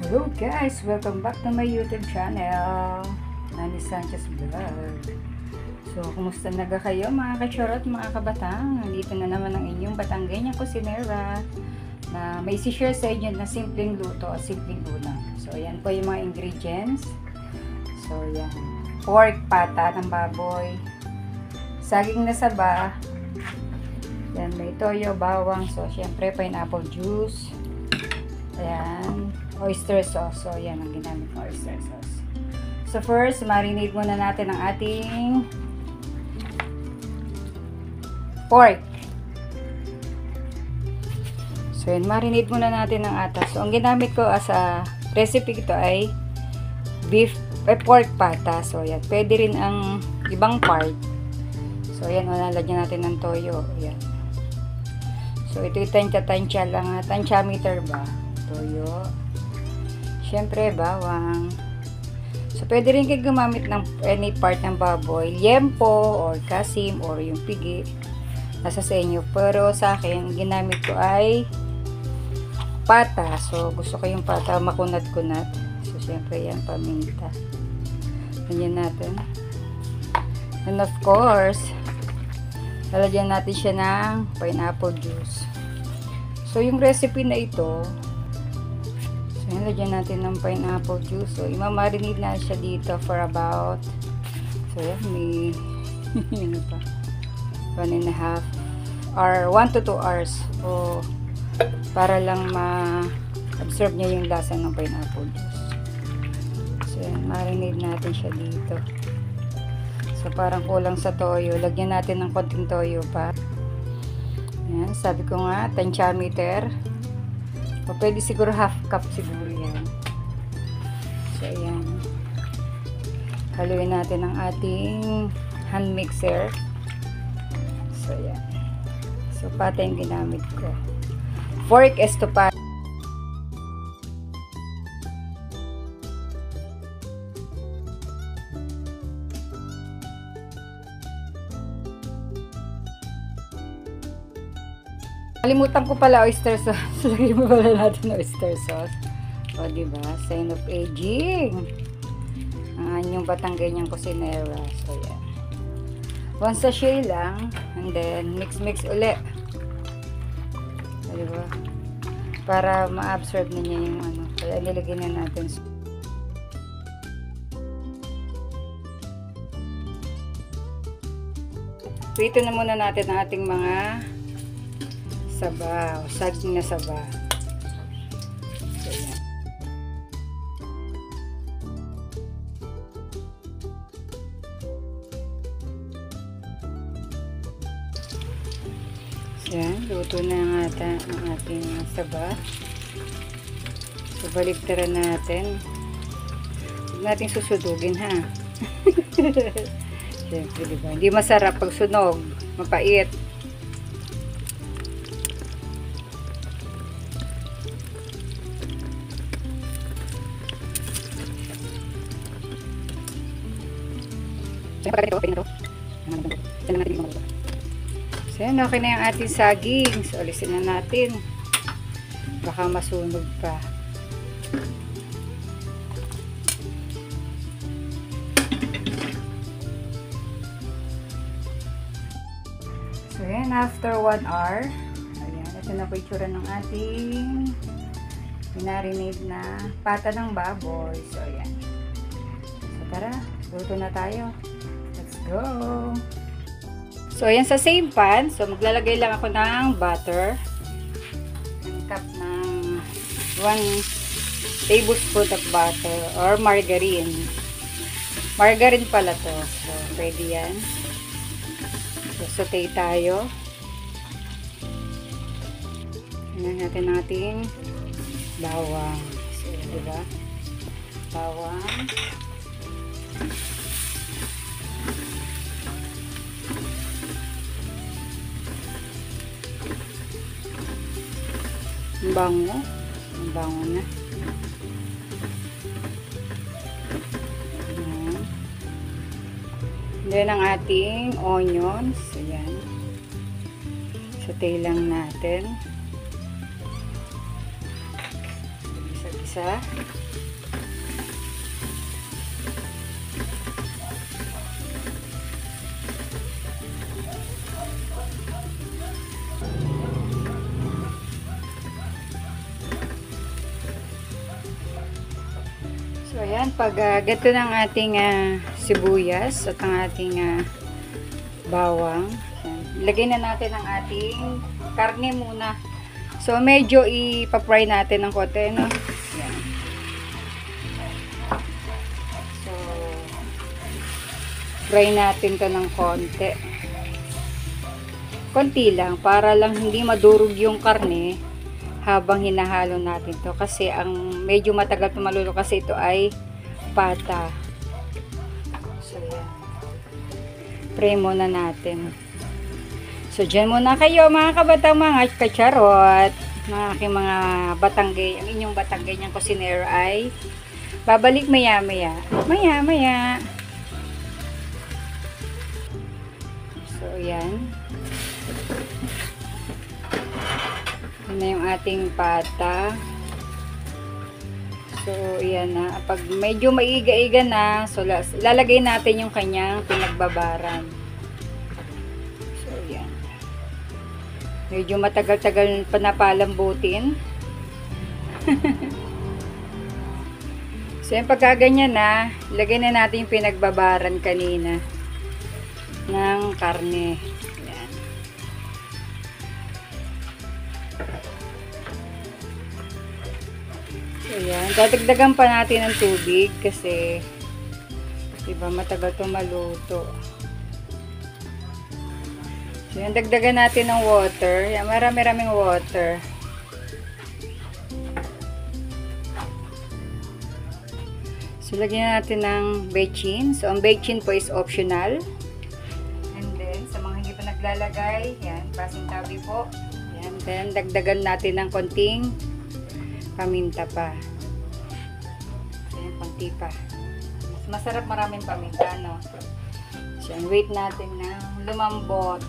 Hello guys! Welcome back to my YouTube channel, Nani Sanchez Vlog. So, kumusta na kayo mga kachorot, mga kabatang? Nandito na naman ang inyong Batanggenyang kusinera na may isi-share sa inyo na simpleng luto at simpleng ulam. So, ayan po yung mga ingredients. So, ayan. Pork, pata ng baboy, saging na saba, yan, may toyo, bawang, so, syempre, pineapple juice, ayan, oyster sauce. So, yan ang ginamit ng oyster sauce. So, first, marinate muna natin ang ating pork. So, yan, marinate muna natin ang atas. So, ang ginamit ko as a recipe ito ay pork pata. So, yan, pwede rin ang ibang part. So, yan, nalagyan natin ng toyo. Yan. So, ito yung tansya lang. Tansya meter ba? Toyo. Siyempre, bawang. So, pwede rin kayo gumamit ng any part ng baboy. Liempo, or kasim, or yung pigi. Nasa sa inyo. Pero sa akin, ginamit ko ay pata. So, gusto ko yung pata makunat-kunat. So, siyempre yan, paminta. Ganyan natin. And of course, lalagyan natin siya ng pineapple juice. So, yung recipe na ito, so, lagyan natin ng pineapple juice. So, imamarinate na siya dito for about, so, yan, may, ano pa, 1.5 or 1 to 2 hours. So, para lang ma-absorb niya yung lasa ng pineapple juice. So, yan, marinate natin siya dito. So, parang kulang sa toyo. Lagyan natin ng konting toyo pa. Yan, sabi ko nga, tansya meter. O, pwede siguro half cup siguro yan. So, ayan. Haluin natin ang ating hand mixer. So, ayan. So, pata yung ginamit ko. Fork estopado. Kalimutan ko pala oyster sauce. Lagyan mo pala natin oyster sauce. O, diba? Sign of aging. Ang anyong Batanggenyang kusinera. So, yan. 1 sachet lang. And then, mix uli. O, diba? Para ma-absorb na niya yung ano. Kaya nilagyan na natin. Prito na muna natin ang ating mga saba, o saging na saba. So, yan. So, yan, luto na ang ating saba. So, baliktaran natin. Huwag natin susudugin, ha? Siyempre, diba? Hindi masarap pag sunog. Mapait. So, yan, okay na yung ating saging. So, alisin na natin. Baka masunog pa. So, yan, after 1 hour, ayan, ito na po itsura ng ating pinarinate na pata ng baboy. So, ayan. So, tara, luto na tayo. Let's go! So, ayan sa same pan. So, maglalagay lang ako ng butter. 1 cup ng 1 tablespoon of butter or margarine. Margarine pala to. So, pwede yan. So, saute tayo. Tingnan natin natin bawang. So, diba? Bawang. Bango. Bango na. Ayan. Then, ang ating onions. Ayan. Saute lang natin. isa. So, ayan, pag gato ng ating sibuyas at ang ating bawang, ayan, ilagay na natin ang ating karne muna. So, medyo ipa-fry natin ng konti, no? Ayan. So, fry natin to ng konti. Konti lang, para lang hindi madurog yung karne habang hinahalo natin to, kasi ang medyo matagal to maluto kasi ito ay pata. So yan, fry muna natin. So dyan muna kayo mga kabatang mga kacharot, mga aking mga batanggay. Ang inyong batanggay niyang kusinero ay babalik maya maya. So yan, yun na yung ating pata. So, yan na. Pag medyo maiga-iga na, so lalagay natin yung kanyang pinagbabaran. So, yan. Medyo matagal-tagal pa na palambutin. So, yung pagkaganyan na, ilagay na natin yung pinagbabaran kanina ng karne. Ayan, dadagdagan pa natin ng tubig kasi diba matagal itong maluto. So, yan, dagdagan natin ng water. Yan, marami-raming water. So, lagyan natin ng bechin. So, ang bechin po is optional. And then, sa mga hindi pa naglalagay, yan, pasintabi po. Yan, then, dagdagan natin ng konting paminta pa. Ayan, konti pa. Mas masarap maraming paminta, no? So, wait natin na lumambot.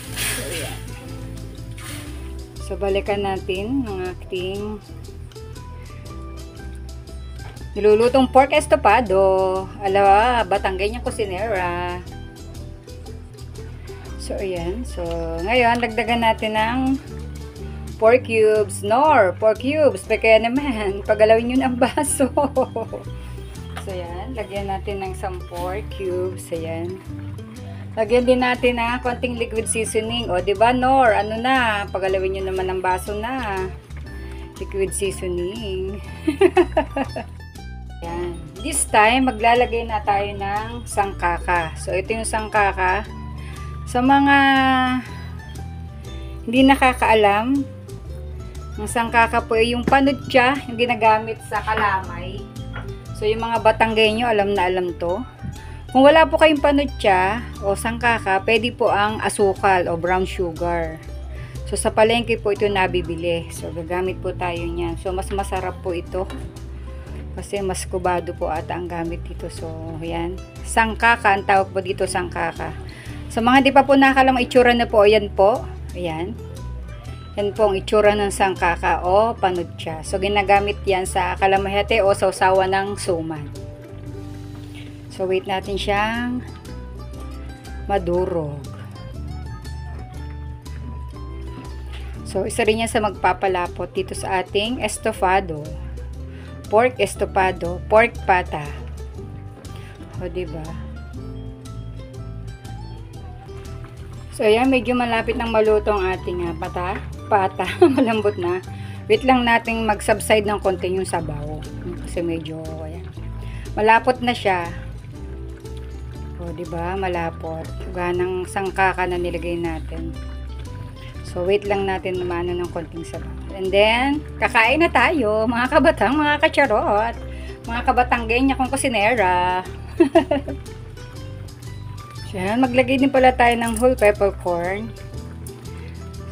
So, ayan. So, balikan natin ang ating nilulutong pork estopado. Ala, batanggay niyang kusinera. So, ayan. So, ngayon, dagdagan natin ng pork cubes. Pork cubes. Kaya naman, pagalawin nyo ng baso. So, yan. Lagyan natin ng some pork cubes. Ayan. Lagyan din natin ng konting liquid seasoning. O, diba, Nor? Ano na? Pagalawin nyo naman ng baso na. Liquid seasoning. Ayan. This time, maglalagay na tayo ng sangkaka. So, ito yung sangkaka. Sa mga hindi nakakaalam, ang sangkaka po ay yung panutya, yung ginagamit sa kalamay. So, yung mga batanggay nyo, alam na alam to. Kung wala po kayong panutya o sangkaka, pwede po ang asukal o brown sugar. So, sa palengke po ito nabibili. So, gagamit po tayo niyan. So, mas masarap po ito. Kasi mas kubado po ata ang gamit dito. So, yan. Sangkaka, ang tawag po dito sangkaka. Sa mga di pa po nakakalam itsura na po, ayan po. Ayan. Yan po ang itsura ng sangkaka o panutya. So, ginagamit yan sa kalamahete o sausawan ng suman. So, wait natin siyang madurog. So, isa rin yan sa magpapalapot dito sa ating estofado. Pork estofado, pork pata. O, diba? So, ayan, medyo malapit ng maluto ang ating pata. Malambot na. Wait lang natin mag-subside ng konti yung sabaw. Kasi medyo, ayan, malapot na siya. O, diba? Malapot. Ganang sangkaka na nilagay natin. So, wait lang natin naman ng konting sabaw. And then, kakain na tayo, mga kabatang, mga kacharot, mga kabatanggay niya kong kusinera. So, yan, maglagay din pala tayo ng whole peppercorn.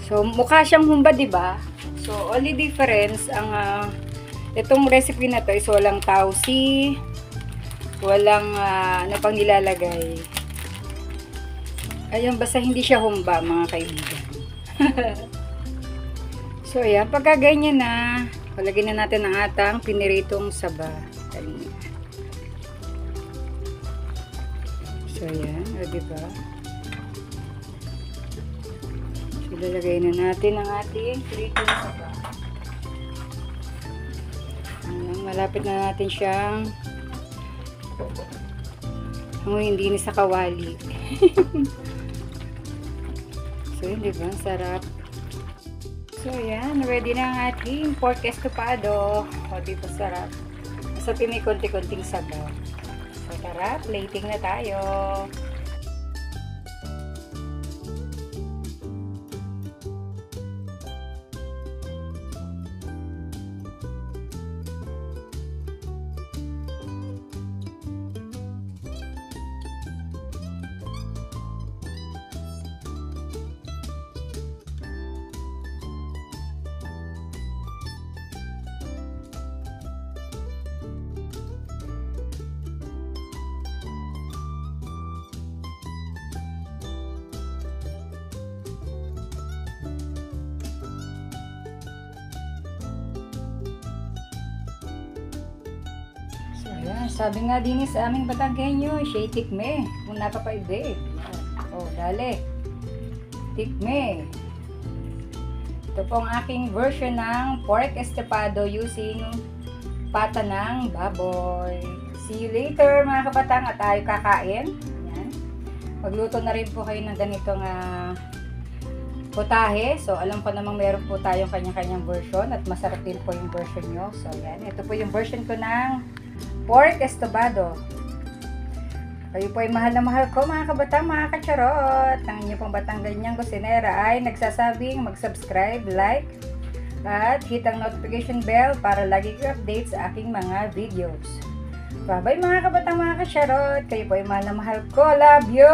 So, mukha siyang humba, diba? So, only difference, ang itong recipe na to is walang tausi, walang ano pang nilalagay. Ayun, basta hindi siya humba, mga kaibigan. So, yan, pagka ganyan na, Lagyan na natin ang atang piniritong saba. Kanina. So, yan. O, diba? So, lalagay na natin ang ating piniritong saba. Malapit na natin siyang hindi na sa kawali. So, yun, diba? Sarap. So, yan. Ready na ang ating pork estofado. O, diba sarap. Sa may konti-konting sabaw. So, tara. Plating na tayo. Ayan, sabi nga din sa aming Batanggenyo, siya tikme. Kung napapaibe. O, dali. Tikme. Ito po ang aking version ng pork estofado using pata ng baboy. See you later mga kabatang at tayo kakain. Ayan. Magluto na rin po kayo ng ganitong potahe. So, alam ko namang meron po tayong kanya-kanyang version at masarap din po yung version nyo. So, yan. Ito po yung version ko ng pork estofado. Kayo po ay mahal na mahal ko mga kabatang, mga kacharot. Ang inyo pong Batangganyang kusinera ay nagsasabing mag-subscribe, like, at hit ang notification bell para lagi kayo update sa aking mga videos. Bye bye mga kabatang, mga kacharot. Kayo po ay mahal na mahal ko. Love you!